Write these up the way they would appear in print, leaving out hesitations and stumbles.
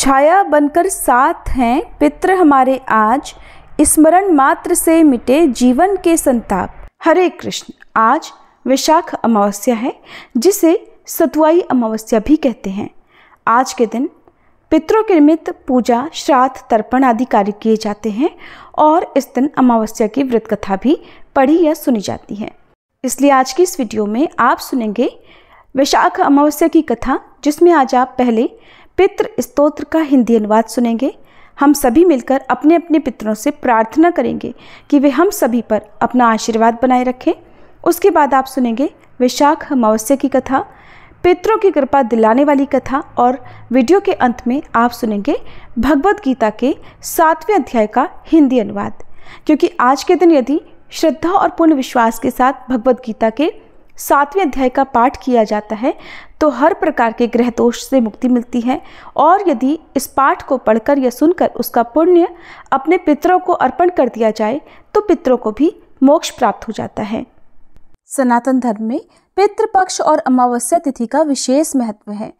छाया बनकर साथ हैं पितृ हमारे आज, स्मरण मात्र से मिटे जीवन के संताप। हरे कृष्ण। आज वैशाख अमावस्या है, जिसे सतुआई अमावस्या भी कहते हैं। आज के दिन पितरों के निमित्त पूजा, श्राद्ध, तर्पण आदि कार्य किए जाते हैं और इस दिन अमावस्या की व्रत कथा भी पढ़ी या सुनी जाती है। इसलिए आज की इस वीडियो में आप सुनेंगे वैशाख अमावस्या की कथा, जिसमें आज आप पहले पितृ स्तोत्र का हिंदी अनुवाद सुनेंगे। हम सभी मिलकर अपने अपने पितरों से प्रार्थना करेंगे कि वे हम सभी पर अपना आशीर्वाद बनाए रखें। उसके बाद आप सुनेंगे वैशाख अमावस्या की कथा, पितरों की कृपा दिलाने वाली कथा, और वीडियो के अंत में आप सुनेंगे भगवद गीता के 7वें अध्याय का हिंदी अनुवाद। क्योंकि आज के दिन यदि श्रद्धा और पूर्ण विश्वास के साथ भगवद गीता के 7वें अध्याय का पाठ किया जाता है तो हर प्रकार के ग्रह दोष से मुक्ति मिलती है, और यदि इस पाठ को पढ़कर या सुनकर उसका पुण्य अपने पितरों को अर्पण कर दिया जाए तो पितरों को भी मोक्ष प्राप्त हो जाता है। सनातन धर्म में पितृपक्ष और अमावस्या तिथि का विशेष महत्व है।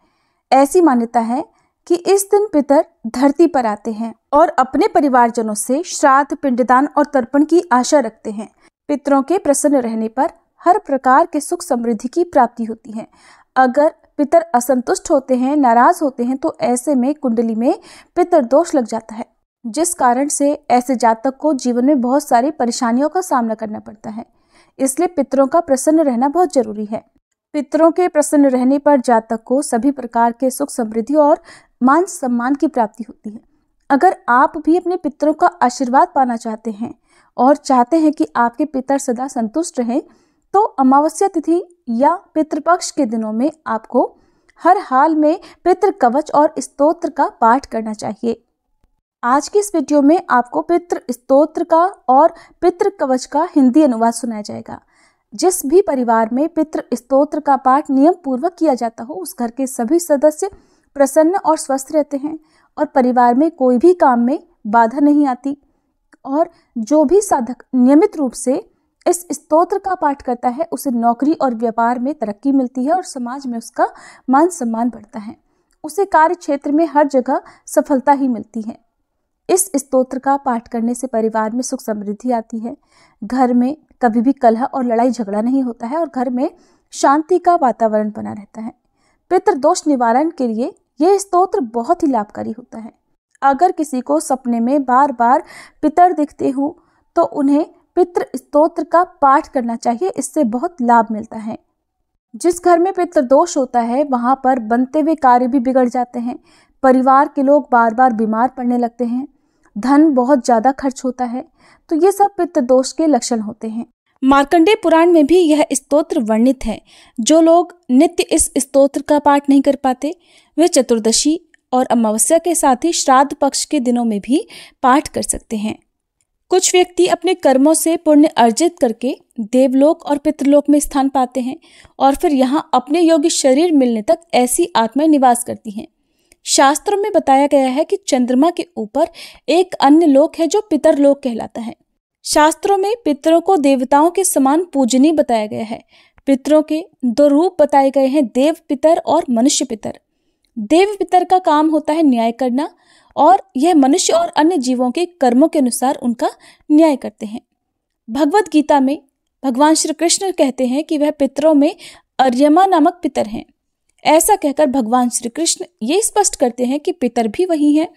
ऐसी मान्यता है कि इस दिन पितर धरती पर आते हैं और अपने परिवारजनों से श्राद्ध, पिंडदान और तर्पण की आशा रखते हैं। पितरों के प्रसन्न रहने पर हर प्रकार के सुख समृद्धि की प्राप्ति होती है। अगर पितर असंतुष्ट होते हैं, नाराज होते हैं, तो ऐसे में कुंडली में पितर दोष लग जाता है, जिस कारण से ऐसे जातक को जीवन में बहुत सारी परेशानियों का सामना करना पड़ता है। इसलिए पितरों का प्रसन्न रहना बहुत जरूरी है। पितरों के प्रसन्न रहने पर जातक को सभी प्रकार के सुख समृद्धि और मान सम्मान की प्राप्ति होती है। अगर आप भी अपने पितरों का आशीर्वाद पाना चाहते हैं और चाहते हैं कि आपके पितर सदा संतुष्ट रहें, तो अमावस्या तिथि या पितृपक्ष के दिनों में आपको हर हाल में पितृ कवच और स्तोत्र का पाठ करना चाहिए। आज की इस वीडियो में आपको पितृ स्तोत्र का और पितृ कवच का हिंदी अनुवाद सुनाया जाएगा। जिस भी परिवार में पितृ स्तोत्र का पाठ नियम पूर्वक किया जाता हो, उस घर के सभी सदस्य प्रसन्न और स्वस्थ रहते हैं और परिवार में कोई भी काम में बाधा नहीं आती। और जो भी साधक नियमित रूप से इस स्तोत्र का पाठ करता है, उसे नौकरी और व्यापार में तरक्की मिलती है और समाज में उसका मान सम्मान बढ़ता है। उसे कार्य क्षेत्र में हर जगह सफलता ही मिलती है। इस स्तोत्र का पाठ करने से परिवार में सुख समृद्धि आती है, घर में कभी भी कलह और लड़ाई झगड़ा नहीं होता है और घर में शांति का वातावरण बना रहता है। पितृदोष निवारण के लिए यह स्तोत्र बहुत ही लाभकारी होता है। अगर किसी को सपने में बार बार पितर दिखते हो तो उन्हें पितृ स्तोत्र का पाठ करना चाहिए। इससे बहुत लाभ मिलता है। जिस घर में पितृदोष होता है वहां पर बनते हुए कार्य भी बिगड़ जाते हैं, परिवार के लोग बार बार बीमार पड़ने लगते हैं, धन बहुत ज्यादा खर्च होता है, तो ये सब पितृदोष के लक्षण होते हैं। मार्कंडेय पुराण में भी यह स्तोत्र वर्णित है। जो लोग नित्य इस स्तोत्र का पाठ नहीं कर पाते, वे चतुर्दशी और अमावस्या के साथ ही श्राद्ध पक्ष के दिनों में भी पाठ कर सकते हैं। कुछ व्यक्ति अपने कर्मों से पुण्य अर्जित करके देवलोक और पितृलोक में स्थान पाते हैं और फिर यहाँ अपने योग्य शरीर मिलने तक ऐसी आत्माएं निवास करती हैं। शास्त्रों में बताया गया है कि चंद्रमा के ऊपर एक अन्य लोक है जो पितरलोक कहलाता है। शास्त्रों में पितरों को देवताओं के समान पूजनीय बताया गया है। पितरों के 2 रूप बताए गए हैं, देव पितर और मनुष्य पितर। देव पितर का काम होता है न्याय करना, और यह मनुष्य और अन्य जीवों के कर्मों के अनुसार उनका न्याय करते हैं। भगवद गीता में भगवान श्री कृष्ण कहते हैं कि वह पितरों में अर्यमा नामक पितर हैं। ऐसा कहकर भगवान श्री कृष्ण ये स्पष्ट करते हैं कि पितर भी वही हैं।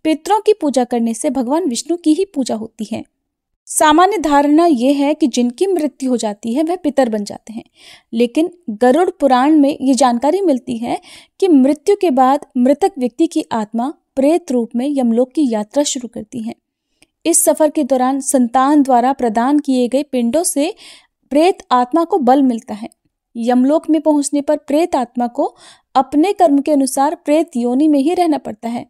पितरों की पूजा करने से भगवान विष्णु की ही पूजा होती है। सामान्य धारणा यह है कि जिनकी मृत्यु हो जाती है वह पितर बन जाते हैं, लेकिन गरुड़ पुराण में ये जानकारी मिलती है कि मृत्यु के बाद मृतक व्यक्ति की आत्मा प्रेत रूप में यमलोक की यात्रा शुरू करती है। इस सफर के दौरान संतान द्वारा प्रदान किए गए पिंडों से प्रेत आत्मा को बल मिलता है। यमलोक में पहुंचने पर प्रेत आत्मा को अपने कर्म के अनुसार प्रेत योनि में ही रहना पड़ता है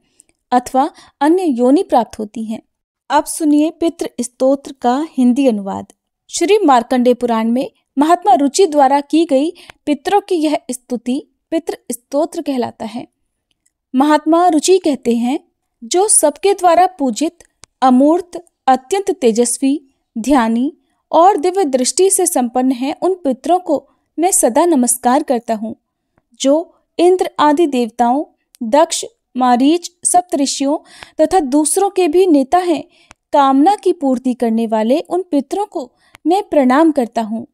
अथवा अन्य योनि प्राप्त होती हैं। अब सुनिए पितृ स्तोत्र का हिंदी अनुवाद। श्री मार्कंडेय पुराण में महात्मा रुचि द्वारा की गई पितरों की यह स्तुति पितृ स्तोत्र कहलाता है। महात्मा रुचि कहते हैं, जो सबके द्वारा पूजित, अमूर्त, अत्यंत तेजस्वी, ध्यानी और दिव्य दृष्टि से संपन्न है, उन पितरों को मैं सदा नमस्कार करता हूँ। जो इंद्र आदि देवताओं, दक्ष, मारीच, सप्तऋषियों तथा दूसरों के भी नेता हैं। कामना की पूर्ति करने वाले उन पितरों को मैं प्रणाम करता हूँ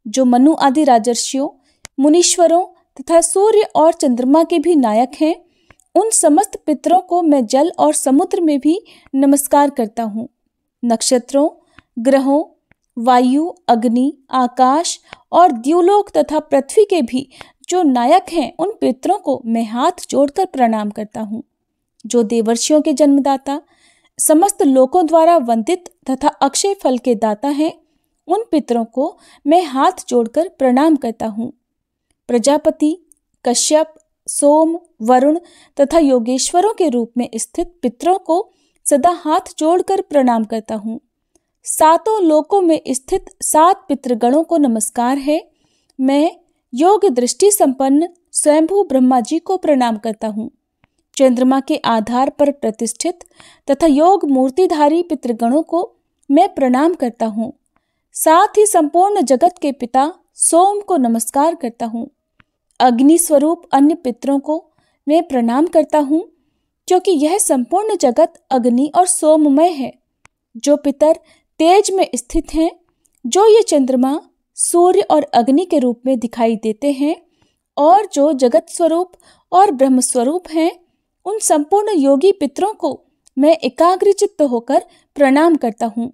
जो मनु आदि राजर्षियों, मुनीश्वरों तथा सूर्य और चंद्रमा के भी नायक हैं। उन समस्त पितरों को मैं जल और समुद्र में भी नमस्कार करता हूँ। नक्षत्रों, ग्रहों, वायु, अग्नि, आकाश और द्युलोक तथा पृथ्वी के भी जो नायक हैं उन पितरों को मैं हाथ जोड़कर प्रणाम करता हूँ। जो देवर्षियों के जन्मदाता, समस्त लोकों द्वारा वंदित तथा अक्षय फल के दाता हैं, उन पितरों को मैं हाथ जोड़कर प्रणाम करता हूँ। प्रजापति, कश्यप, सोम, वरुण तथा योगेश्वरों के रूप में स्थित पितरों को सदा हाथ जोड़कर प्रणाम करता हूँ। सातों लोकों में स्थित 7 पितृगणों को नमस्कार है। मैं योग दृष्टि संपन्न स्वयंभू ब्रह्मा जी को प्रणाम करता हूँ। चंद्रमा के आधार पर प्रतिष्ठित तथा योग मूर्तिधारी पितृगणों को मैं प्रणाम करता हूँ। साथ ही संपूर्ण जगत के पिता सोम को नमस्कार करता हूँ। अग्नि स्वरूप अन्य पितरों को मैं प्रणाम करता हूँ, क्योंकि यह संपूर्ण जगत अग्नि और सोममय है। जो पितर तेज में स्थित हैं, जो ये चंद्रमा, सूर्य और अग्नि के रूप में दिखाई देते हैं और जो जगत स्वरूप और ब्रह्म स्वरूप हैं, उन संपूर्ण योगी पितरों को मैं एकाग्रचित्त होकर प्रणाम करता हूँ।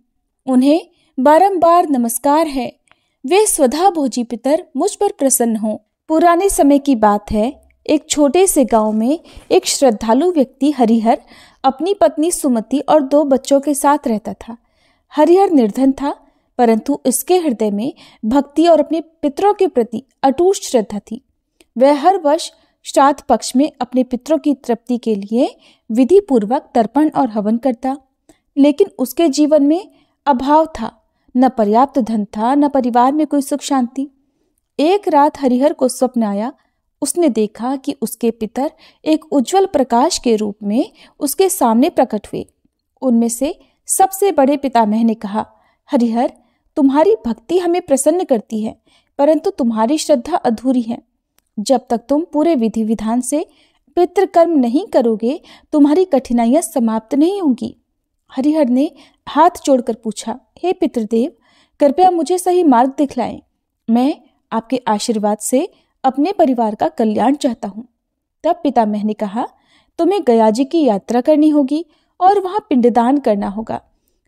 उन्हें बारंबार नमस्कार है। वे स्वधा भोजी पितर मुझ पर प्रसन्न हों। पुराने समय की बात है। एक छोटे से गांव में एक श्रद्धालु व्यक्ति हरिहर अपनी पत्नी सुमति और 2 बच्चों के साथ रहता था। हरिहर निर्धन था, परंतु इसके हृदय में भक्ति और अपने पितरों के प्रति अटूट श्रद्धा थी। वह हर वर्ष श्राद्ध पक्ष में अपने पितरों की तृप्ति के लिए विधि पूर्वक तर्पण और हवन करता, लेकिन उसके जीवन में अभाव था। न पर्याप्त धन था, न परिवार में कोई सुख शांति। एक रात हरिहर को स्वप्न आया। उसने देखा कि उसके पितर एक उज्जवल प्रकाश के रूप में उसके सामने प्रकट हुए। उनमें से सबसे बड़े पितामह ने कहा, हरिहर, तुम्हारी भक्ति हमें प्रसन्न करती है, परंतु तुम्हारी श्रद्धा अधूरी है। जब तक तुम पूरे विधि विधान से पितृकर्म नहीं करोगे, तुम्हारी कठिनाइयां समाप्त नहीं होंगी। हरिहर ने हाथ जोड़कर पूछा, हे पितृदेव, कृपया मुझे सही मार्ग दिखलाएं। मैं आपके आशीर्वाद से अपने परिवार का कल्याण चाहता हूँ। तब पितामह ने कहा, तुम्हें गया जी की यात्रा करनी होगी और वहाँ पिंडदान करना होगा।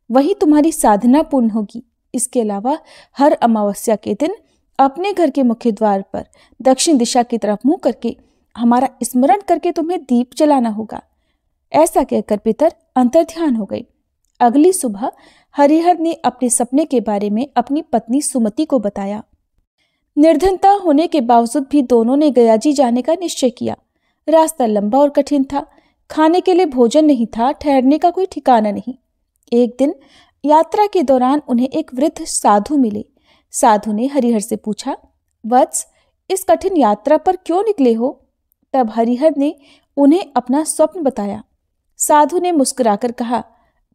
वही तुम्हारी साधना पूर्ण होगी। इसके अलावा हर अमावस्या के दिन अपने घर के मुख्य द्वार पर दक्षिण दिशा की तरफ मुंह करके हमारा स्मरण करके तुम्हें दीप जलाना होगा। ऐसा कहकर पितर अंतर्ध्यान हो गई। अगली सुबह हरिहर ने अपने सपने के बारे में अपनी पत्नी सुमति को बताया। निर्धनता होने के बावजूद भी दोनों ने गया जी जाने का निश्चय किया। रास्ता लंबा और कठिन था। खाने के लिए भोजन नहीं था, ठहरने का कोई ठिकाना नहीं। एक दिन यात्रा के दौरान उन्हें एक वृद्ध साधु मिले। साधु ने हरिहर से पूछा, वत्स, इस कठिन यात्रा पर क्यों निकले हो? तब हरिहर ने उन्हें अपना स्वप्न बताया। साधु ने मुस्कुराकर कहा,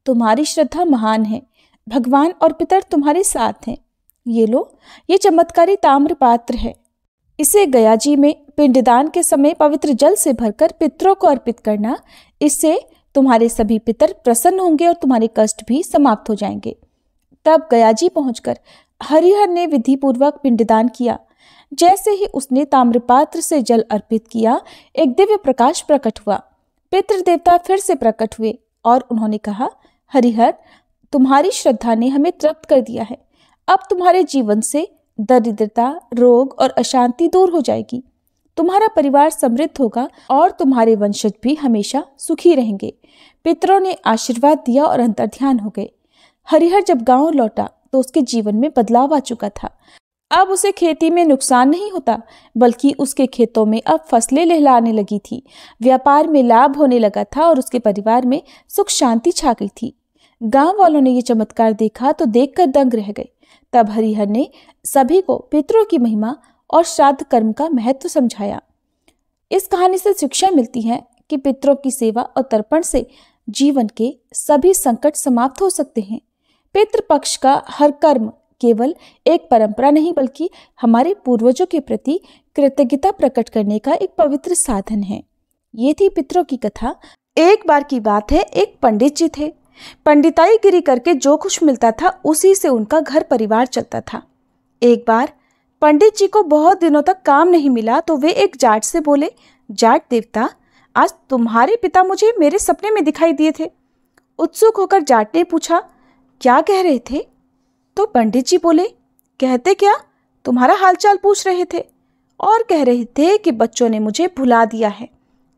तुम्हारी श्रद्धा महान है। भगवान और पितर तुम्हारे साथ हैं। ये लो, ये चमत्कारी ताम्र पात्र है। इसे गया जी में पिंडदान के समय पवित्र जल से भरकर पितरों को अर्पित करना। इससे तुम्हारे सभी पितर प्रसन्न होंगे और तुम्हारे कष्ट भी समाप्त हो जाएंगे। तब गया जी पहुंचकर हरिहर ने विधि पूर्वक पिंडदान किया। जैसे ही उसने ताम्रपात्र से जल अर्पित किया, एक दिव्य प्रकाश प्रकट हुआ। पितृदेवता फिर से प्रकट हुए और उन्होंने कहा, हरिहर, तुम्हारी श्रद्धा ने हमें तृप्त कर दिया है। अब तुम्हारे जीवन से दरिद्रता, रोग और अशांति दूर हो जाएगी। तुम्हारा परिवार समृद्ध होगा और तुम्हारे वंशज भी हमेशा सुखी रहेंगे। पितरों ने आशीर्वाद दिया और अंतर्ध्यान हो गए। हरिहर जब गांव लौटा तो उसके जीवन में बदलाव आ चुका था। अब उसे खेती में नुकसान नहीं होता, बल्कि उसके खेतों में अब फसलें लहलाने लगी थी। व्यापार में लाभ होने लगा था और उसके परिवार में सुख शांति छा गई थी। गांव वालों ने ये चमत्कार देखा तो देखकर दंग रह गए। तब हरिहर ने सभी को पितरों की महिमा और श्राद्ध कर्म का महत्व समझाया। इस कहानी से शिक्षा मिलती है कि पितरों की सेवा और तर्पण से जीवन के सभी संकट समाप्त हो सकते हैं। पितृपक्ष का हर कर्म केवल एक परंपरा नहीं, बल्कि हमारे पूर्वजों के प्रति कृतज्ञता प्रकट करने का एक पवित्र साधन है। ये थी पितरों की कथा। एक बार की बात है, एक पंडित जी थे। पंडिताई गिरी करके जो कुछ मिलता था उसी से उनका घर परिवार चलता था। एक बार पंडित जी को बहुत दिनों तक काम नहीं मिला तो वे एक जाट से बोले, जाट देवता, आज तुम्हारे पिता मुझे मेरे सपने में दिखाई दिए थे। उत्सुक होकर जाट ने पूछा, क्या कह रहे थे? तो पंडित जी बोले, कहते क्या, तुम्हारा हालचाल पूछ रहे थे और कह रहे थे कि बच्चों ने मुझे भुला दिया है,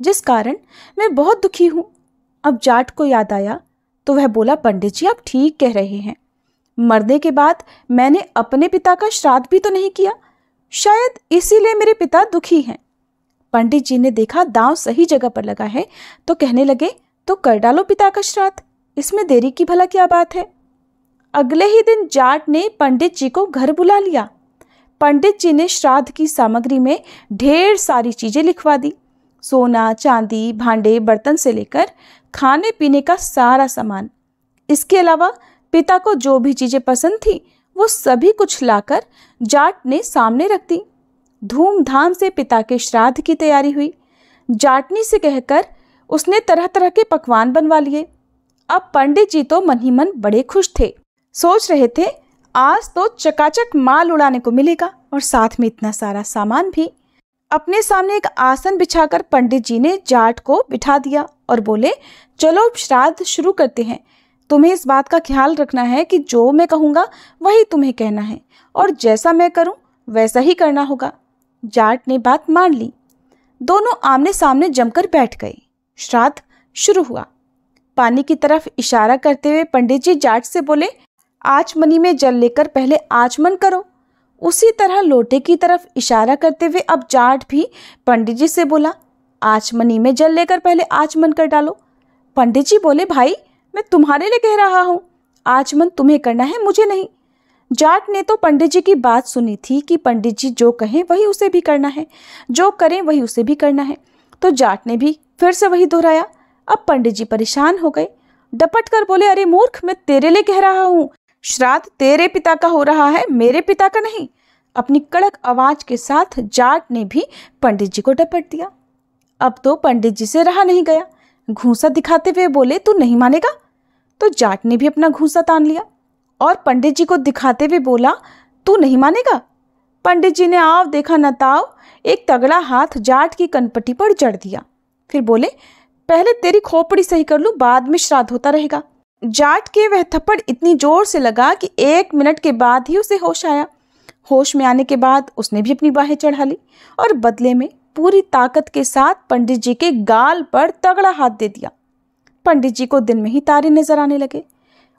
जिस कारण मैं बहुत दुखी हूँ। अब जाट को याद आया तो वह बोला, पंडित जी आप ठीक कह रहे हैं। मरने के बाद मैंने अपने पिता का श्राद्ध भी तो नहीं किया, शायद इसीलिए मेरे पिता दुखी हैं। पंडित जी ने देखा दांव सही जगह पर लगा है तो कहने लगे, तो कर डालो पिता का श्राद्ध, इसमें देरी की भला क्या बात है। अगले ही दिन जाट ने पंडित जी को घर बुला लिया। पंडित जी ने श्राद्ध की सामग्री में ढेर सारी चीजें लिखवा दी। सोना, चांदी, भांडे, बर्तन से लेकर खाने पीने का सारा सामान। इसके अलावा पिता को जो भी चीजें पसंद थी वो सभी कुछ लाकर जाट ने सामने रख दी। धूमधाम से पिता के श्राद्ध की तैयारी हुई। जाटनी से कहकर उसने तरह तरह के पकवान बनवा लिए। अब पंडित जी तो मन ही मन बड़े खुश थे। सोच रहे थे आज तो चकाचक माल उड़ाने को मिलेगा और साथ में इतना सारा सामान भी। अपने सामने एक आसन बिछाकर पंडित जी ने जाट को बिठा दिया और बोले, चलो अब श्राद्ध शुरू करते हैं। तुम्हें इस बात का ख्याल रखना है कि जो मैं कहूँगा वही तुम्हें कहना है और जैसा मैं करूँ वैसा ही करना होगा। जाट ने बात मान ली। दोनों आमने सामने जमकर बैठ गए। श्राद्ध शुरू हुआ। पानी की तरफ इशारा करते हुए पंडित जी जाट से बोले, आचमनी में जल लेकर पहले आचमन करो। उसी तरह लोटे की तरफ इशारा करते हुए अब जाट भी पंडित जी से बोला, आचमनी में जल लेकर पहले आचमन कर डालो। पंडित जी बोले, भाई मैं तुम्हारे लिए कह रहा हूँ, आचमन तुम्हें करना है, मुझे नहीं। जाट ने तो पंडित जी की बात सुनी थी कि पंडित जी जो कहें वही उसे भी करना है, जो करें वही उसे भी करना है। तो जाट ने भी फिर से वही दोहराया। अब पंडित जी परेशान हो गए, डपट कर बोले, अरे मूर्ख, मैं तेरे लिए कह रहा हूँ, श्राद्ध तेरे पिता का हो रहा है, मेरे पिता का नहीं। अपनी कड़क आवाज के साथ जाट ने भी पंडित जी को डपट दिया। अब तो पंडित जी से रहा नहीं गया। घूंसा दिखाते हुए बोले, तू नहीं मानेगा? तो जाट ने भी अपना घूंसा तान लिया और पंडित जी को दिखाते हुए बोला, तू नहीं मानेगा? पंडित जी ने आव देखा न ताव एक तगड़ा हाथ जाट की कनपटी पर जड़ दिया। फिर बोले, पहले तेरी खोपड़ी सही कर लूं, बाद में श्राद्ध होता रहेगा। जाट के वह थप्पड़ इतनी जोर से लगा कि 1 मिनट के बाद ही उसे होश आया। होश में आने के बाद उसने भी अपनी बाहें चढ़ा ली और बदले में पूरी ताकत के साथ पंडित जी के गाल पर तगड़ा हाथ दे दिया। पंडित जी को दिन में ही तारे नजर आने लगे।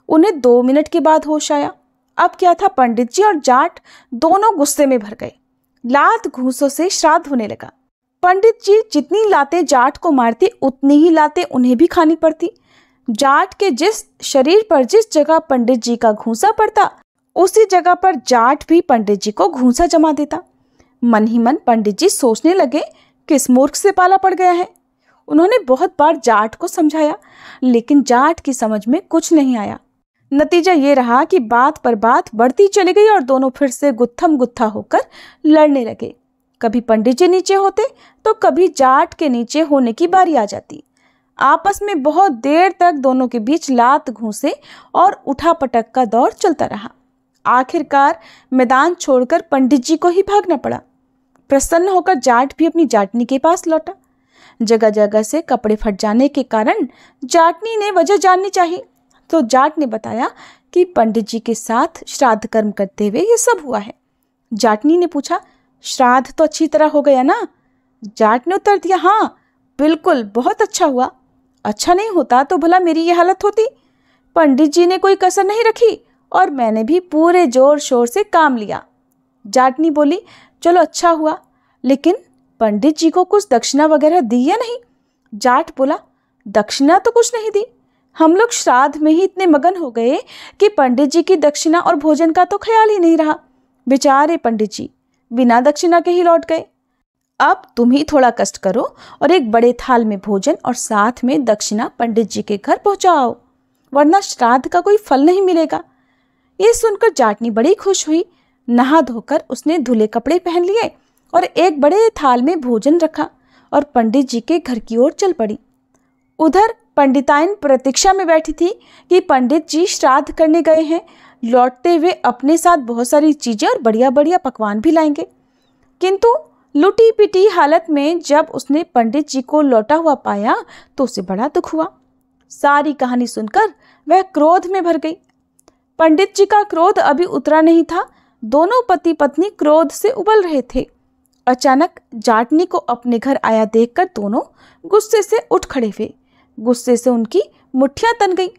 उन्हें 2 मिनट के बाद होश आया। अब क्या था, पंडित जी और जाट दोनों गुस्से में भर गए। लात घूंसों से श्राद्ध होने लगा। पंडित जी जितनी लातें जाट को मारती उतनी ही लातें उन्हें भी खानी पड़ती। जाट के जिस शरीर पर जिस जगह पंडित जी का घूंसा पड़ता उसी जगह पर जाट भी पंडित जी को घूंसा जमा देता। मन ही मन पंडित जी सोचने लगे, किस मूर्ख से पाला पड़ गया है। उन्होंने बहुत बार जाट को समझाया लेकिन जाट की समझ में कुछ नहीं आया। नतीजा ये रहा कि बात पर बात बढ़ती चली गई और दोनों फिर से गुत्थम गुत्था होकर लड़ने लगे। कभी पंडित जी नीचे होते तो कभी जाट के नीचे होने की बारी आ जाती। आपस में बहुत देर तक दोनों के बीच लात घूंसे और उठा पटक का दौर चलता रहा। आखिरकार मैदान छोड़कर पंडित जी को ही भागना पड़ा। प्रसन्न होकर जाट भी अपनी जाटनी के पास लौटा। जगह जगह से कपड़े फट जाने के कारण जाटनी ने वजह जाननी चाहिए तो जाट ने बताया कि पंडित जी के साथ श्राद्ध कर्म करते हुए ये सब हुआ है। जाटनी ने पूछा, श्राद्ध तो अच्छी तरह हो गया ना? जाट ने उत्तर दिया, हाँ बिल्कुल, बहुत अच्छा हुआ। अच्छा नहीं होता तो भला मेरी ये हालत होती। पंडित जी ने कोई कसर नहीं रखी और मैंने भी पूरे जोर शोर से काम लिया। जाटनी बोली, चलो अच्छा हुआ, लेकिन पंडित जी को कुछ दक्षिणा वगैरह दी या नहीं? जाट बोला, दक्षिणा तो कुछ नहीं दी, हम लोग श्राद्ध में ही इतने मगन हो गए कि पंडित जी की दक्षिणा और भोजन का तो ख्याल ही नहीं रहा। बेचारे पंडित जी बिना दक्षिणा के ही लौट गए। अब तुम ही थोड़ा कष्ट करो और एक बड़े थाल में भोजन और साथ में दक्षिणा पंडित जी के घर पहुंचाओ, वरना श्राद्ध का कोई फल नहीं मिलेगा। ये सुनकर जाटनी बड़ी खुश हुई। नहा धोकर उसने धुले कपड़े पहन लिए और एक बड़े थाल में भोजन रखा और पंडित जी के घर की ओर चल पड़ी। उधर पंडिताइन प्रतीक्षा में बैठी थी कि पंडित जी श्राद्ध करने गए हैं, लौटते हुए अपने साथ बहुत सारी चीजें और बढ़िया बढ़िया पकवान भी लाएंगे। किंतु लुटी पिटी हालत में जब उसने पंडित जी को लौटा हुआ पाया तो उसे बड़ा दुख हुआ। सारी कहानी सुनकर वह क्रोध में भर गई। पंडित जी का क्रोध अभी उतरा नहीं था। दोनों पति पत्नी क्रोध से उबल रहे थे। अचानक जाटनी को अपने घर आया देखकर दोनों गुस्से से उठ खड़े हुए। गुस्से से उनकी मुट्ठियां तन गई।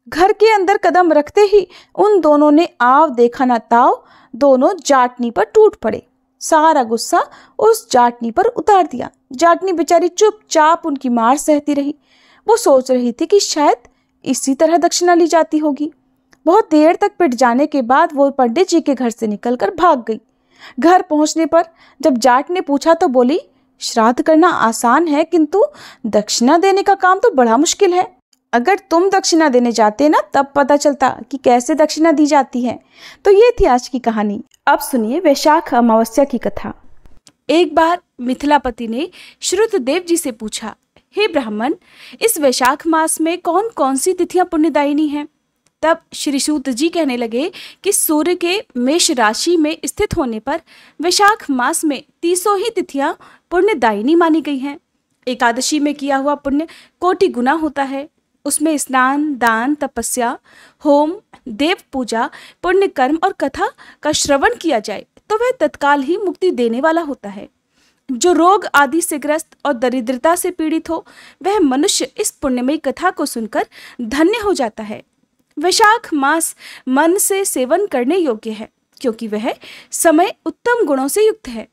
घर के अंदर कदम रखते ही उन दोनों ने आव देखा ना ताव, दोनों जाटनी पर टूट पड़े। सारा गुस्सा उस जाटनी पर उतार दिया। जाटनी बेचारी चुपचाप उनकी मार सहती रही। वो सोच रही थी कि शायद इसी तरह दक्षिणा ली जाती होगी। बहुत देर तक पिट जाने के बाद वो पंडित जी के घर से निकलकर भाग गई। घर पहुंचने पर जब जाट ने पूछा तो बोली, श्राद्ध करना आसान है किंतु दक्षिणा देने का काम तो बड़ा मुश्किल है। अगर तुम दक्षिणा देने जाते ना तब पता चलता कि कैसे दक्षिणा दी जाती है। तो ये थी आज की कहानी। अब सुनिए वैशाख अमावस्या की कथा। एक बार मिथिलापति ने श्रुतदेव जी से पूछा, हे ब्राह्मण, इस वैशाख मास में कौन कौन सी तिथियां पुण्यदायिनी हैं? तब श्री सूत जी कहने लगे कि सूर्य के मेष राशि में स्थित होने पर वैशाख मास में 30 ही तिथियां पुण्यदायिनी मानी गई हैं। एकादशी में किया हुआ पुण्य कोटि गुना होता है। उसमें स्नान, दान, तपस्या, होम, देव पूजा, पुण्य कर्म और कथा का श्रवण किया जाए तो वह तत्काल ही मुक्ति देने वाला होता है। जो रोग आदि से ग्रस्त और दरिद्रता से पीड़ित हो वह मनुष्य इस पुण्यमयी कथा को सुनकर धन्य हो जाता है। वैशाख मास मन से सेवन करने योग्य है क्योंकि वह समय उत्तम गुणों से युक्त है।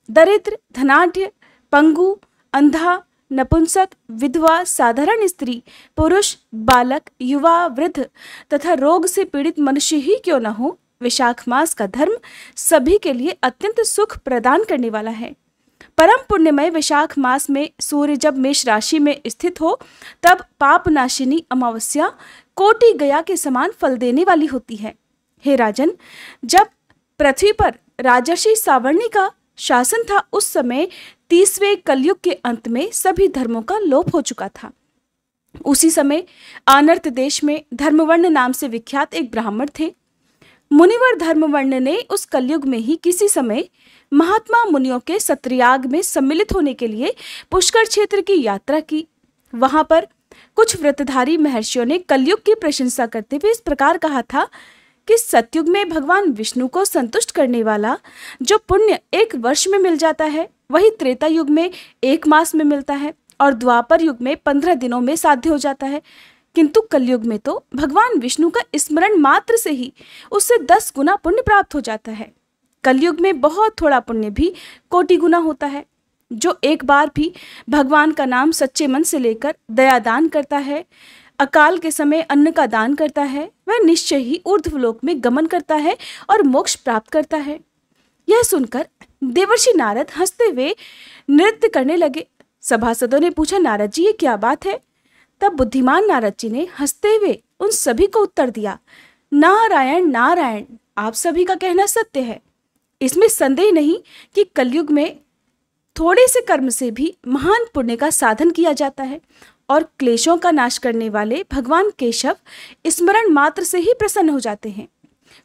दरिद्र, धनाढ्य, पंगु, अंधा, नपुंसक, विधवा, साधारण स्त्री, पुरुष, बालक, युवा, वृद्ध तथा रोग से पीड़ित मनुष्य ही क्यों न हो, वैशाख मास का धर्म सभी के लिए अत्यंत सुख प्रदान करने वाला है। परम पुण्यमय वैशाख मास में सूर्य जब मेष राशि में स्थित हो तब पापनाशिनी अमावस्या कोटि गया के समान फल देने वाली होती है। हे राजन, जब पृथ्वी पर राजर्षि सावर्णी का शासन था उस समय 30वें कलयुग के अंत में सभी धर्मों का लोप हो चुका था। उसी समय आनर्त देश में धर्मवर्ण नाम से विख्यात एक ब्राह्मण थे। मुनिवर धर्मवर्ण ने उस कलयुग में ही किसी समय महात्मा मुनियों के सत्रयाग में सम्मिलित होने के लिए पुष्कर क्षेत्र की यात्रा की। वहां पर कुछ व्रतधारी महर्षियों ने कलयुग की प्रशंसा करते हुए इस प्रकार कहा था कि सतयुग में भगवान विष्णु को संतुष्ट करने वाला जो पुण्य 1 वर्ष में मिल जाता है वही त्रेता युग में 1 मास में मिलता है और द्वापर युग में 15 दिनों में साध्य हो जाता है। किंतु कलयुग में तो भगवान विष्णु का स्मरण मात्र से ही उससे 10 गुना पुण्य प्राप्त हो जाता है। कलयुग में बहुत थोड़ा पुण्य भी कोटि गुना होता है। जो एक बार भी भगवान का नाम सच्चे मन से लेकर दयादान करता है, अकाल के समय अन्न का दान करता है, वह निश्चय ही ऊर्ध्वलोक में गमन करता है और मोक्ष प्राप्त करता है। यह सुनकर देवर्षि नारद हंसते हुए नृत्य करने लगे। सभासदों ने पूछा, नारद जी ये क्या बात है? तब बुद्धिमान नारद जी ने हंसते हुए उन सभी को उत्तर दिया, नारायण नारायण, आप सभी का कहना सत्य है। इसमें संदेह नहीं कि कलयुग में थोड़े से कर्म से भी महान पुण्य का साधन किया जाता है और क्लेशों का नाश करने वाले भगवान केशव स्मरण मात्र से ही प्रसन्न हो जाते हैं।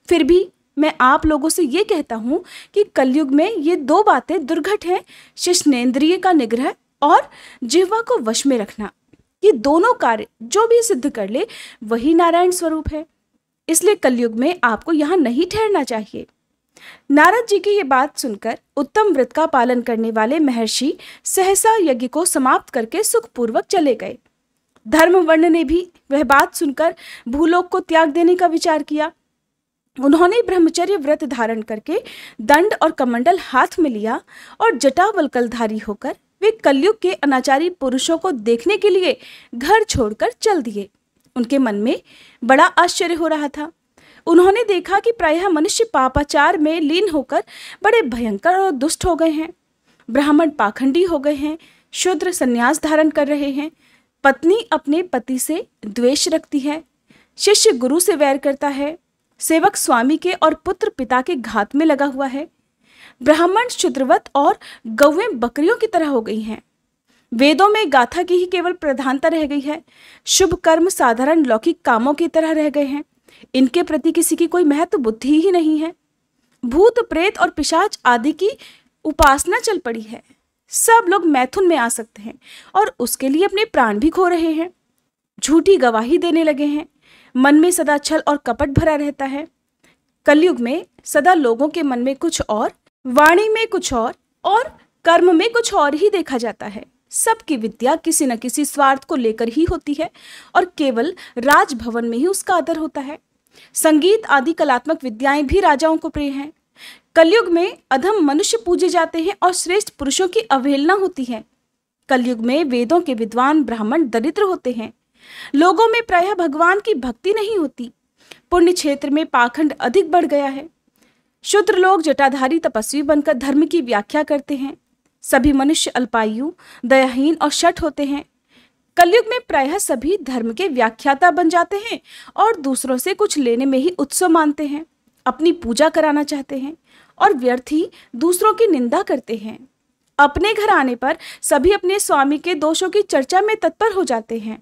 फिर भी मैं आप लोगों से ये कहता हूँ कि कलयुग में ये 2 बातें दुर्घट हैं, शिश्नेन्द्रिय का निग्रह और जिह्वा को वश में रखना। ये दोनों कार्य जो भी सिद्ध कर ले वही नारायण स्वरूप है। इसलिए कलयुग में आपको यहाँ नहीं ठहरना चाहिए। नारद जी की ये बात सुनकर उत्तम व्रत का पालन करने वाले महर्षि सहसा यज्ञ को समाप्त करके सुखपूर्वक चले गए। धर्मवर्ण ने भी वह बात सुनकर भूलोक को त्याग देने का विचार किया। उन्होंने ब्रह्मचर्य व्रत धारण करके दंड और कमंडल हाथ में लिया और जटावल्कलधारी होकर वे कलयुग के अनाचारी पुरुषों को देखने के लिए घर छोड़कर चल दिए। उनके मन में बड़ा आश्चर्य हो रहा था। उन्होंने देखा कि प्रायः मनुष्य पापाचार में लीन होकर बड़े भयंकर और दुष्ट हो गए हैं। ब्राह्मण पाखंडी हो गए हैं, शूद्र संन्यास धारण कर रहे हैं, पत्नी अपने पति से द्वेष रखती है, शिष्य गुरु से वैर करता है, सेवक स्वामी के और पुत्र पिता के घात में लगा हुआ है, ब्राह्मण शूद्रवत और गौएं बकरियों की तरह हो गई हैं। वेदों में गाथा की ही केवल प्रधानता रह गई है। शुभ कर्म साधारण लौकिक कामों की तरह रह गए हैं। इनके प्रति किसी की कोई महत्व बुद्धि ही नहीं है। भूत प्रेत और पिशाच आदि की उपासना चल पड़ी है। सब लोग मैथुन में आ सकते हैं और उसके लिए अपने प्राण भी खो रहे हैं। झूठी गवाही देने लगे हैं। मन में सदा छल और कपट भरा रहता है। कलयुग में सदा लोगों के मन में कुछ और, वाणी में कुछ और कर्म में कुछ और ही देखा जाता है। सबकी विद्या किसी न किसी स्वार्थ को लेकर ही होती है और केवल राजभवन में ही उसका आदर होता है। संगीत आदि कलात्मक विद्याएं भी राजाओं को प्रिय हैं। कलयुग में अधम मनुष्य पूजे जाते हैं और श्रेष्ठ पुरुषों की अवहेलना होती है। कलयुग में वेदों के विद्वान ब्राह्मण दरिद्र होते हैं। लोगों में प्रायः भगवान की भक्ति नहीं होती। पुण्य क्षेत्र में पाखंड अधिक बढ़ गया है। शूद्र लोग जटाधारी तपस्वी बनकर धर्म की व्याख्या करते हैं। सभी मनुष्य अल्पायु, दयाहीन और शठ होते हैं। कलयुग में प्रायः सभी धर्म के व्याख्याता बन जाते हैं और दूसरों से कुछ लेने में ही उत्सव मानते हैं। अपनी पूजा कराना चाहते हैं और व्यर्थ ही दूसरों की निंदा करते हैं। अपने घर आने पर सभी अपने स्वामी के दोषों की चर्चा में तत्पर हो जाते हैं।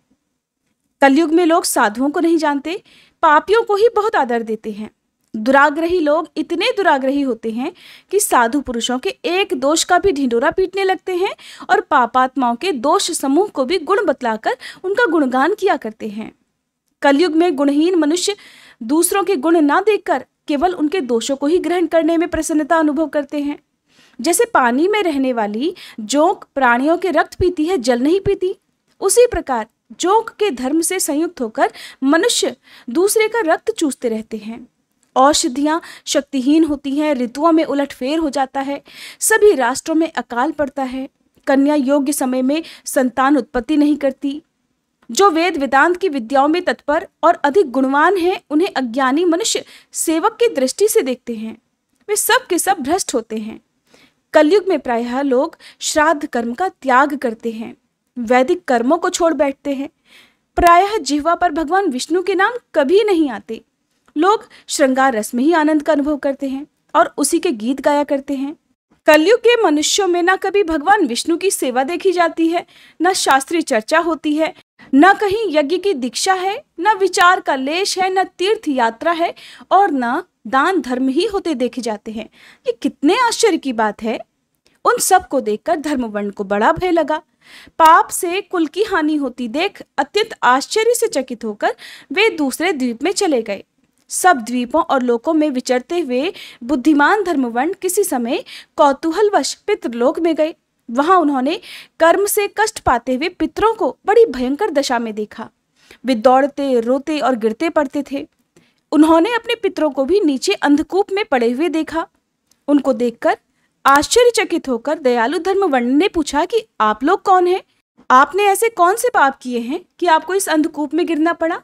कलयुग में लोग साधुओं को नहीं जानते, पापियों को ही बहुत आदर देते हैं। दुराग्रही लोग इतने दुराग्रही होते हैं कि साधु पुरुषों के एक दोष का भी ढिंढोरा पीटने लगते हैं और पापात्माओं के दोष समूह को भी गुण बतलाकर उनका गुणगान किया करते हैं। कलयुग में गुणहीन मनुष्य दूसरों के गुण ना देखकर केवल उनके दोषों को ही ग्रहण करने में प्रसन्नता अनुभव करते हैं। जैसे पानी में रहने वाली जोंक प्राणियों के रक्त पीती है, जल नहीं पीती, उसी प्रकार जोंक के धर्म से संयुक्त होकर मनुष्य दूसरे का रक्त चूसते रहते हैं। औषधियां शक्तिहीन होती हैं, ऋतुओं में उलटफेर हो जाता है, सभी राष्ट्रों में अकाल पड़ता है, कन्या योग्य समय में संतान उत्पत्ति नहीं करती। जो वेद वेदांत की विद्याओं में तत्पर और अधिक गुणवान हैं, उन्हें अज्ञानी मनुष्य सेवक की दृष्टि से देखते हैं। वे सब के सब भ्रष्ट होते हैं। कलयुग में प्रायः लोग श्राद्ध कर्म का त्याग करते हैं, वैदिक कर्मों को छोड़ बैठते हैं। प्रायः जिह्वा पर भगवान विष्णु के नाम कभी नहीं आते। लोग श्रृंगार रस में ही आनंद का अनुभव करते हैं और उसी के गीत गाया करते हैं। कलयुग के मनुष्यों में न कभी भगवान विष्णु की सेवा देखी जाती है, न शास्त्रीय चर्चा होती है, न कहीं यज्ञ की दीक्षा है, न विचार का लेश है, न तीर्थ यात्रा है और न दान धर्म ही होते देखे जाते हैं। ये कितने आश्चर्य की बात है। उन सब को देखकर धर्मवर्ण को बड़ा भय लगा। पाप से कुल की हानि होती देख अत्यंत आश्चर्य से चकित होकर वे दूसरे द्वीप में चले गए। सब द्वीपों और लोकों में विचरते हुए बुद्धिमान धर्मवर्ण किसी समय कौतूहलवश पितृलोक में गए। वहां उन्होंने कर्म से कष्ट पाते हुए पितरों को बड़ी भयंकर दशा में देखा। वे दौड़ते, रोते और गिरते पड़ते थे। उन्होंने अपने पितरों को भी नीचे अंधकूप में पड़े हुए देखा। उनको देखकर आश्चर्यचकित होकर दयालु धर्मवर्ण ने पूछा कि आप लोग कौन हैं? आपने ऐसे कौन से पाप किए हैं कि आपको इस अंधकूप में गिरना पड़ा?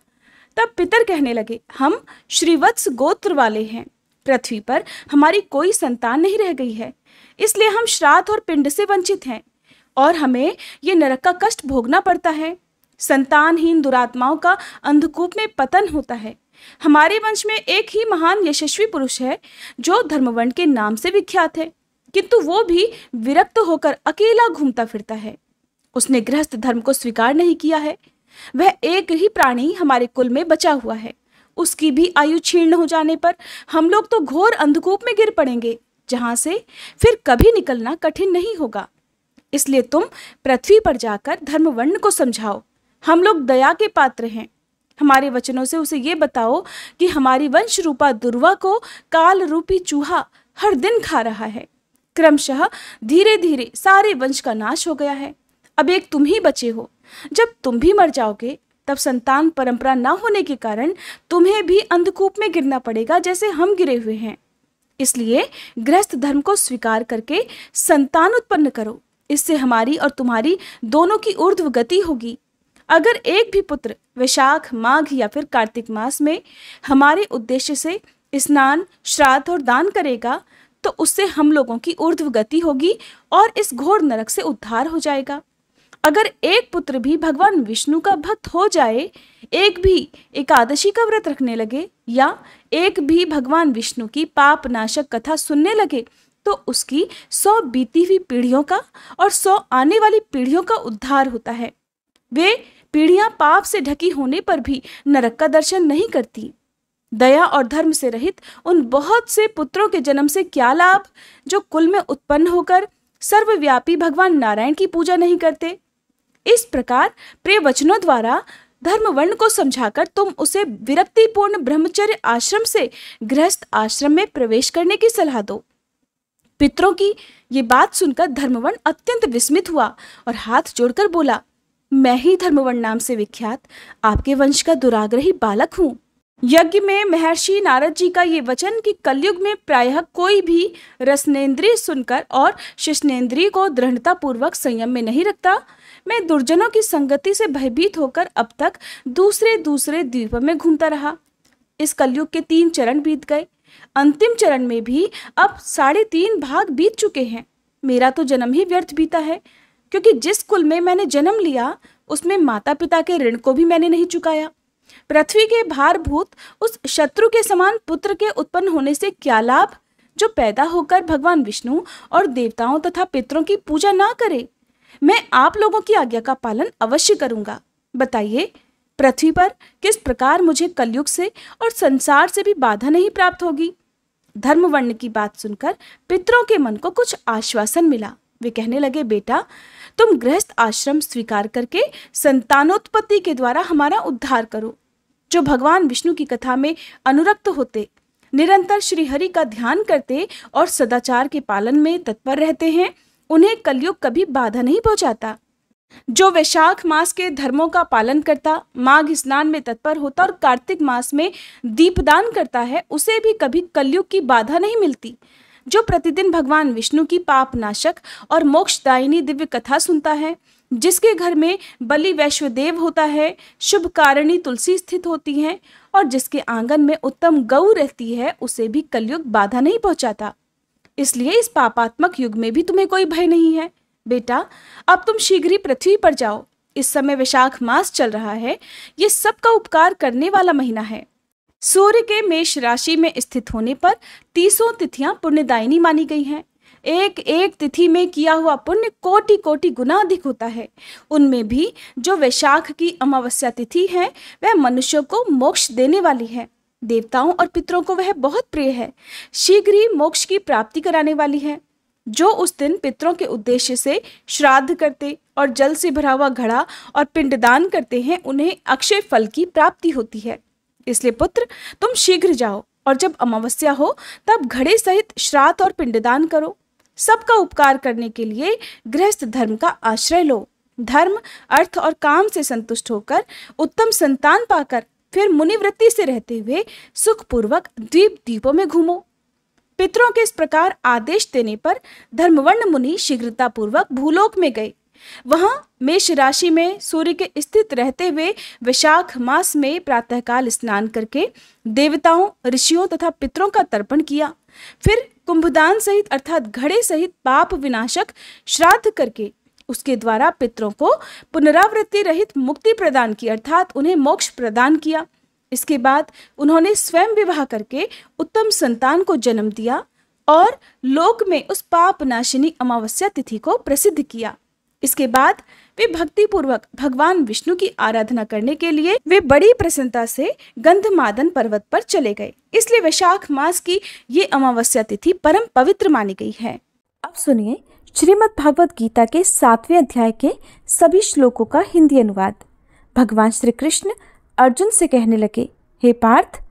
तब पितर कहने लगे, हम श्रीवत्स गोत्र वाले हैं। पृथ्वी पर हमारी कोई संतान नहीं रह गई है, इसलिए हम श्राद्ध और पिंड से वंचित हैं और हमें ये नरक का कष्ट भोगना पड़ता है। संतानहीन दुरात्माओं का अंधकूप में पतन होता है। हमारे वंश में एक ही महान यशस्वी पुरुष है जो धर्मवर्ण के नाम से विख्यात है, किंतु वो भी विरक्त होकर अकेला घूमता फिरता है। उसने गृहस्थ धर्म को स्वीकार नहीं किया है। वह एक ही प्राणी हमारे कुल में बचा हुआ है। उसकी भी आयु क्षीण हो जाने पर हम लोग तो घोर अंधकूप में गिर पड़ेंगे, जहां से फिर कभी निकलना कठिन नहीं होगा। इसलिए तुम पृथ्वी पर जाकर धर्मवर्ण को समझाओ। हम लोग दया के पात्र हैं। हमारे वचनों से उसे ये बताओ कि हमारी वंश रूपा दुर्वा को काल रूपी चूहा हर दिन खा रहा है। क्रमशः धीरे धीरे सारे वंश का नाश हो गया है। अब एक तुम ही बचे हो। जब तुम भी मर जाओगे तब संतान परंपरा न होने के कारण तुम्हें भी अंधकूप में गिरना पड़ेगा, जैसे हम गिरे हुए हैं। इसलिए गृहस्थ धर्म को स्वीकार करके संतान उत्पन्न करो। इससे हमारी और तुम्हारी दोनों की ऊर्ध्व गति होगी। अगर एक भी पुत्र वैशाख, माघ या फिर कार्तिक मास में हमारे उद्देश्य से स्नान, श्राद्ध और दान करेगा तो उससे हम लोगों की ऊर्ध्व गति होगी और इस घोर नरक से उद्धार हो जाएगा। अगर एक पुत्र भी भगवान विष्णु का भक्त हो जाए, एक भी एकादशी का व्रत रखने लगे या एक भी भगवान विष्णु की पाप नाशक कथा सुनने लगे, तो उसकी 100 बीती हुई पीढ़ियों का और 100 आने वाली पीढ़ियों का उद्धार होता है। वे पीढ़ियां पाप से ढकी होने पर भी नरक का दर्शन नहीं करती। दया और धर्म से रहित उन बहुत से पुत्रों के जन्म से क्या लाभ, जो कुल में उत्पन्न होकर सर्वव्यापी भगवान नारायण की पूजा नहीं करते। इस प्रकार प्रिय वचनों द्वारा धर्म वर्ण को समझाकर तुम उसे विरक्तिपूर्ण ब्रह्मचर्य आश्रम से गृहस्थ आश्रम में प्रवेश करने की सलाह दो। पितरों की ये बात सुनकर धर्मवर्ण अत्यंत विस्मित हुआ और हाथ जोड़कर बोला, मैं ही धर्मवर्ण नाम से विख्यात आपके वंश का दुराग्रही बालक हूँ। यज्ञ में महर्षि नारद जी का ये वचन कि कलयुग में प्रायः कोई भी रसनेन्द्रिय सुनकर और शिश्नेन्द्रिय को दृढ़ता पूर्वक संयम में नहीं रखता, मैं दुर्जनों की संगति से भयभीत होकर अब तक दूसरे द्वीप में घूमता रहा। इस कलयुग के 3 चरण बीत गए। अंतिम चरण में भी अब 3.5 भाग बीत चुके हैं। मेरा तो जन्म ही व्यर्थ बीता है, क्योंकि जिस कुल में मैंने जन्म लिया उसमें माता पिता के ऋण को भी मैंने नहीं चुकाया। पृथ्वी के भारभूत उस शत्रु के समान पुत्र के उत्पन्न होने से क्या लाभ, जो पैदा होकर भगवान विष्णु और देवताओं तथा पितरों की पूजा ना करे। मैं आप लोगों की आज्ञा का पालन अवश्य करूंगा। बताइए, पृथ्वी पर किस प्रकार मुझे कलयुग से और संसार से भी बाधा नहीं प्राप्त होगी। धर्मवर्ण की बात सुनकर पितरों के मन को कुछ आश्वासन मिला। वे कहने लगे, बेटा, तुम गृहस्थ आश्रम स्वीकार करके संतानोत्पत्ति के द्वारा हमारा उद्धार करो। जो भगवान विष्णु की कथा में अनुरक्त होते, निरंतर श्री हरि का ध्यान करते और सदाचार के पालन में तत्पर रहते हैं, उन्हें कलयुग कभी बाधा नहीं पहुंचाता। जो वैशाख मास के धर्मों का पालन करता, माघ स्नान में तत्पर होता और कार्तिक मास में दीपदान करता है, उसे भी कभी कलयुग की बाधा नहीं मिलती। जो प्रतिदिन भगवान विष्णु की पाप नाशक और मोक्षदायिनी दिव्य कथा सुनता है, जिसके घर में बलि वैश्वदेव होता है, शुभ कारिणी तुलसी स्थित होती है और जिसके आंगन में उत्तम गऊ रहती है, उसे भी कलयुग बाधा नहीं पहुंचाता। इसलिए इस पापात्मक युग में भी तुम्हें कोई भय नहीं है। बेटा, अब तुम शीघ्र ही पृथ्वी पर जाओ। इस समय वैशाख मास चल रहा है। ये सबका उपकार करने वाला महीना है। सूर्य के मेष राशि में स्थित होने पर 30 तिथियां पुण्यदायिनी मानी गई हैं। एक एक तिथि में किया हुआ पुण्य कोटि कोटि गुना अधिक होता है। उनमें भी जो वैशाख की अमावस्या तिथि है, वह मनुष्यों को मोक्ष देने वाली है। देवताओं और पितरों को वह बहुत प्रिय है, शीघ्र ही मोक्ष की प्राप्ति कराने वाली है। जो उस दिन पितरों के उद्देश्य से श्राद्ध करते और जल से भरा हुआ घड़ा और पिंडदान करते हैं, उन्हें अक्षय फल की प्राप्ति होती है। इसलिए पुत्र, तुम शीघ्र जाओ और जब अमावस्या हो तब घड़े सहित श्राद्ध और पिंडदान करो। सबका उपकार करने के लिए गृहस्थ धर्म का आश्रय लो। धर्म, अर्थ और काम से संतुष्ट होकर उत्तम संतान पाकर फिर मुनिवृत्ति से रहते हुए सुखपूर्वक द्वीपों में घूमो। पितरों के इस प्रकार आदेश देने पर धर्मवर्ण मुनि शीघ्रता पूर्वक भूलोक में गए। वहां मेष राशि में सूर्य के स्थित रहते हुए वैशाख मास में प्रातःकाल स्नान करके देवताओं, ऋषियों तथा पितरों का तर्पण किया। फिर कुंभदान सहित अर्थात घड़े सहित पाप विनाशक श्राद्ध करके उसके द्वारा पितरों को पुनरावृत्ति रहित मुक्ति प्रदान की, अर्थात उन्हें मोक्ष प्रदान किया। इसके बाद उन्होंने स्वयं विवाह करके उत्तम संतान को जन्म दिया और लोक में उस पाप नाशिनी अमावस्या तिथि को प्रसिद्ध किया। इसके बाद वे भक्ति पूर्वक भगवान विष्णु की आराधना करने के लिए वे बड़ी प्रसन्नता से गंधमादन पर्वत पर चले गए। इसलिए वैशाख मास की ये अमावस्या तिथि परम पवित्र मानी गई है। अब सुनिए श्रीमद् भागवत गीता के 7वें अध्याय के सभी श्लोकों का हिंदी अनुवाद। भगवान श्री कृष्ण अर्जुन से कहने लगे, हे पार्थ,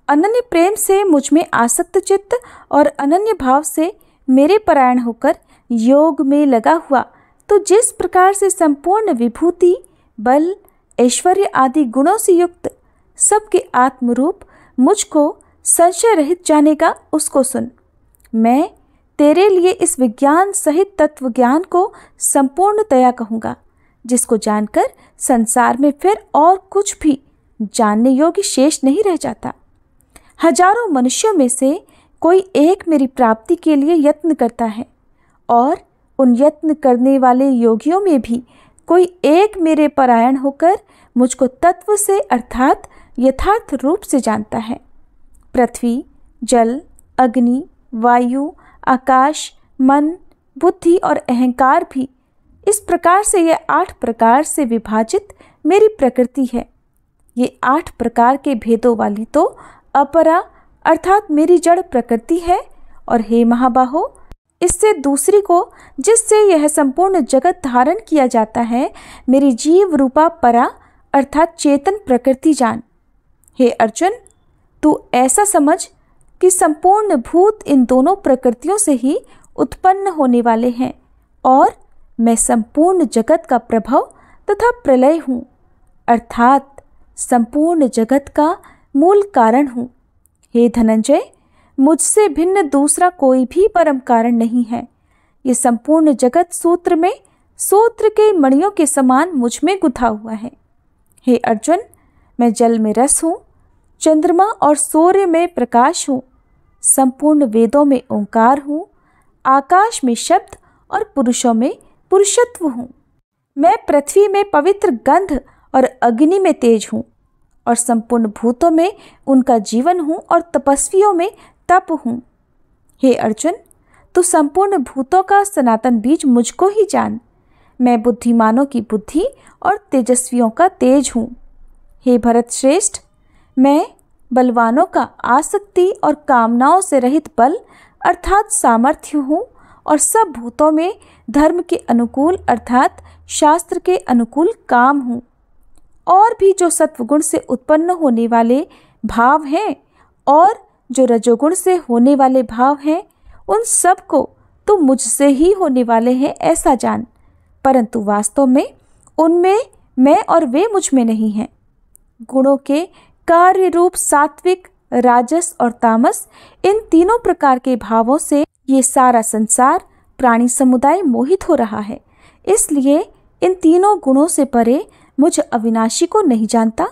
अनन्य प्रेम से मुझ में आसक्त चित्त और अनन्य भाव से मेरे परायण होकर योग में लगा हुआ तो जिस प्रकार से संपूर्ण विभूति, बल, ऐश्वर्य आदि गुणों से युक्त सबके आत्मरूप मुझको संशय रहित जानेगा, उसको सुन। मैं तेरे लिए इस विज्ञान सहित तत्व ज्ञान को संपूर्णतया कहूँगा, जिसको जानकर संसार में फिर और कुछ भी जानने योग्य शेष नहीं रह जाता। हजारों मनुष्यों में से कोई एक मेरी प्राप्ति के लिए यत्न करता है और उन यत्न करने वाले योगियों में भी कोई एक मेरे परायण होकर मुझको तत्व से अर्थात यथार्थ रूप से जानता है। पृथ्वी, जल, अग्नि, वायु, आकाश, मन, बुद्धि और अहंकार भी। इस प्रकार से यह 8 प्रकार से विभाजित मेरी प्रकृति है। ये 8 प्रकार के भेदों वाली तो अपरा अर्थात मेरी जड़ प्रकृति है। और हे महाबाहो, इससे दूसरी को, जिससे यह संपूर्ण जगत धारण किया जाता है, मेरी जीव रूपा परा अर्थात चेतन प्रकृति जान। हे अर्जुन, तू ऐसा समझ कि संपूर्ण भूत इन दोनों प्रकृतियों से ही उत्पन्न होने वाले हैं और मैं संपूर्ण जगत का प्रभव तथा प्रलय हूँ, अर्थात संपूर्ण जगत का मूल कारण हूँ। हे धनंजय, मुझसे भिन्न दूसरा कोई भी परम कारण नहीं है। ये संपूर्ण जगत सूत्र में सूत्र के मणियों के समान मुझ में गुथा हुआ है। हे अर्जुन, मैं जल में रस हूँ, चंद्रमा और सूर्य में प्रकाश हूँ, संपूर्ण वेदों में ओंकार हूँ, आकाश में शब्द और पुरुषों में पुरुषत्व हूँ। मैं पृथ्वी में पवित्र गंध और अग्नि में तेज हूँ और संपूर्ण भूतों में उनका जीवन हूँ और तपस्वियों में तप हूँ। हे अर्जुन, तू संपूर्ण भूतों का सनातन बीज मुझको ही जान। मैं बुद्धिमानों की बुद्धि और तेजस्वियों का तेज हूँ। हे भरत श्रेष्ठ, मैं बलवानों का आसक्ति और कामनाओं से रहित बल अर्थात सामर्थ्य हूँ और सब भूतों में धर्म के अनुकूल अर्थात शास्त्र के अनुकूल काम हूँ। और भी जो सत्वगुण से उत्पन्न होने वाले भाव हैं और जो रजोगुण से होने वाले भाव हैं, उन सब को तो मुझसे ही होने वाले हैं ऐसा जान, परंतु वास्तव में उनमें मैं और वे मुझ में नहीं हैं। गुणों के कार्य रूप सात्विक, राजस और तामस, इन तीनों प्रकार के भावों से ये सारा संसार प्राणी समुदाय मोहित हो रहा है। इसलिए इन तीनों गुणों से परे मुझ अविनाशी को नहीं जानता,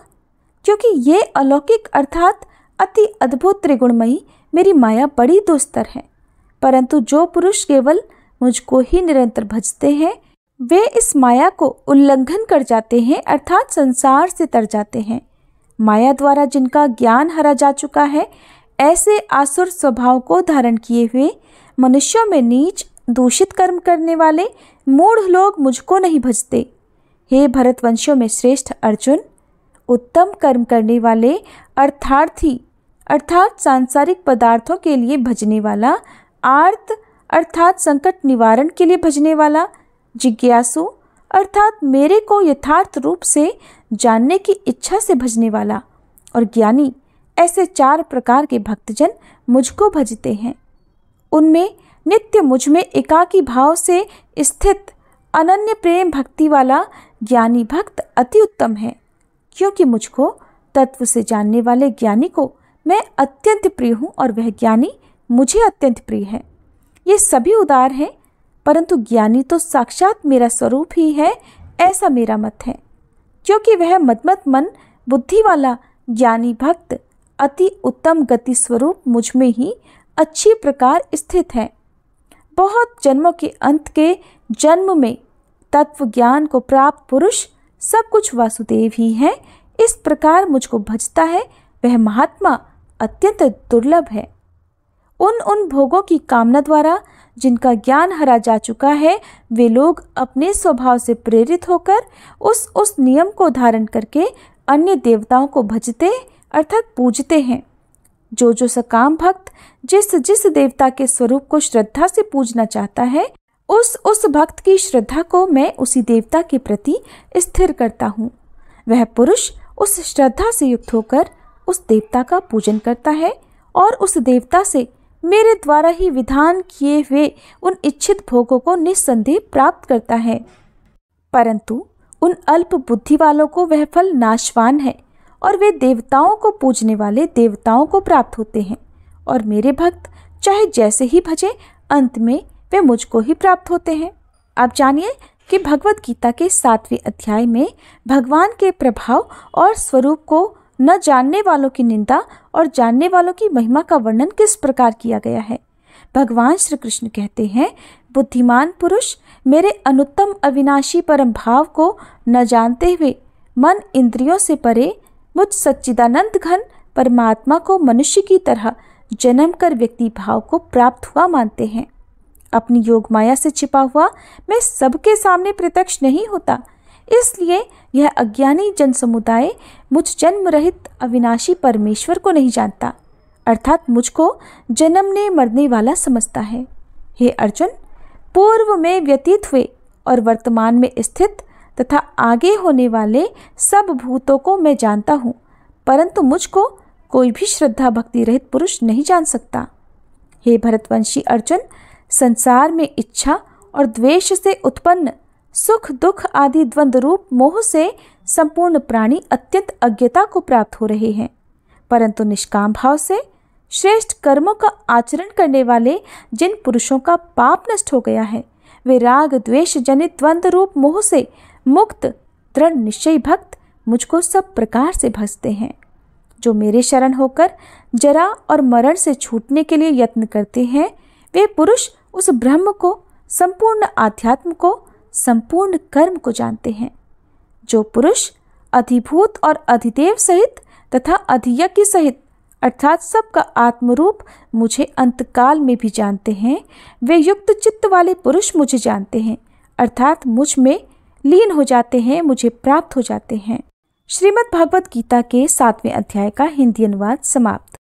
क्योंकि ये अलौकिक अर्थात अति अद्भुत त्रिगुणमयी मेरी माया बड़ी दुस्तर है। परंतु जो पुरुष केवल मुझको ही निरंतर भजते हैं, वे इस माया को उल्लंघन कर जाते हैं अर्थात संसार से तर जाते हैं। माया द्वारा जिनका ज्ञान हरा जा चुका है, ऐसे आसुर स्वभाव को धारण किए हुए मनुष्यों में नीच दूषित कर्म करने वाले मूढ़ लोग मुझको नहीं भजते। हे भरतवंशियों में श्रेष्ठ अर्जुन, उत्तम कर्म करने वाले अर्थार्थी अर्थात सांसारिक पदार्थों के लिए भजने वाला, आर्त अर्थात संकट निवारण के लिए भजने वाला, जिज्ञासु अर्थात मेरे को यथार्थ रूप से जानने की इच्छा से भजने वाला और ज्ञानी, ऐसे 4 प्रकार के भक्तजन मुझको भजते हैं। उनमें नित्य मुझ में एकाकी भाव से स्थित अनन्य प्रेम भक्ति वाला ज्ञानी भक्त अति उत्तम है, क्योंकि मुझको तत्व से जानने वाले ज्ञानी को मैं अत्यंत प्रिय हूँ और वह ज्ञानी मुझे अत्यंत प्रिय है। ये सभी उदार हैं, परंतु ज्ञानी तो साक्षात मेरा स्वरूप ही है, ऐसा मेरा मत है। क्योंकि वह मदमत मन बुद्धि वाला ज्ञानी भक्त अति उत्तम गति स्वरूप मुझ में ही अच्छी प्रकार स्थित है। बहुत जन्मों के अंत के जन्म में तत्व ज्ञान को प्राप्त पुरुष सब कुछ वासुदेव ही है। इस प्रकार मुझको भजता है, वह महात्मा अत्यंत दुर्लभ है। उन भोगों की कामना द्वारा जिनका ज्ञान हरा जा चुका है, वे लोग अपने स्वभाव से प्रेरित होकर उस नियम को धारण करके अन्य देवताओं को भजते अर्थात पूजते हैं। जो सकाम भक्त जिस देवता के स्वरूप को श्रद्धा से पूजना चाहता है, उस भक्त की श्रद्धा को मैं उसी देवता के प्रति स्थिर करता हूँ। वह पुरुष उस श्रद्धा से युक्त होकर उस देवता का पूजन करता है और उस देवता से मेरे द्वारा ही विधान किए हुए उन इच्छित भोगों को निस्संदेह प्राप्त करता है। परंतु उन अल्प बुद्धि वालों को वह फल नाशवान है और वे देवताओं को पूजने वाले देवताओं को प्राप्त होते हैं, और मेरे भक्त चाहे जैसे ही भजे, अंत में वे मुझको ही प्राप्त होते हैं। अब जानिए कि भगवत गीता के 7वें अध्याय में भगवान के प्रभाव और स्वरूप को न जानने वालों की निंदा और जानने वालों की महिमा का वर्णन किस प्रकार किया गया है। भगवान श्री कृष्ण कहते हैं, बुद्धिमान पुरुष मेरे अनुत्तम अविनाशी परम भाव को न जानते हुए मन इंद्रियों से परे मुझ सच्चिदानंद घन परमात्मा को मनुष्य की तरह जन्म कर व्यक्ति भाव को प्राप्त हुआ मानते हैं। अपनी योग माया से छिपा हुआ मैं सबके सामने प्रत्यक्ष नहीं होता। इसलिए यह अज्ञानी जन समुदाय मुझ जन्म रहित अविनाशी परमेश्वर को नहीं जानता, अर्थात मुझको जन्मने मरने वाला समझता है। हे अर्जुन, पूर्व में व्यतीत हुए और वर्तमान में स्थित तथा आगे होने वाले सब भूतों को मैं जानता हूँ, परंतु मुझको कोई भी श्रद्धा भक्ति रहित पुरुष नहीं जान सकता। हे भरतवंशी अर्जुन, संसार में इच्छा और द्वेष से उत्पन्न सुख दुख आदि द्वंद्व रूप मोह से संपूर्ण प्राणी अत्यंत अज्ञता को प्राप्त हो रहे हैं, परंतु निष्काम भाव से श्रेष्ठ कर्मों का आचरण करने वाले जिन पुरुषों का पाप नष्ट हो गया है, वे राग द्वेष जनित द्वंद्व रूप मोह से मुक्त दृढ़ निश्चयी भक्त मुझको सब प्रकार से भजते हैं। जो मेरे शरण होकर जरा और मरण से छूटने के लिए यत्न करते हैं, वे पुरुष उस ब्रह्म को, संपूर्ण आध्यात्म को, संपूर्ण कर्म को जानते हैं। जो पुरुष अधिभूत और अधिदेव सहित तथा अधियज्ञ सहित अर्थात सबका आत्मरूप मुझे अंतकाल में भी जानते हैं, वे युक्त चित्त वाले पुरुष मुझे जानते हैं, अर्थात मुझ में लीन हो जाते हैं, मुझे प्राप्त हो जाते हैं। श्रीमद् भागवत गीता के 7वें अध्याय का हिंदी अनुवाद समाप्त।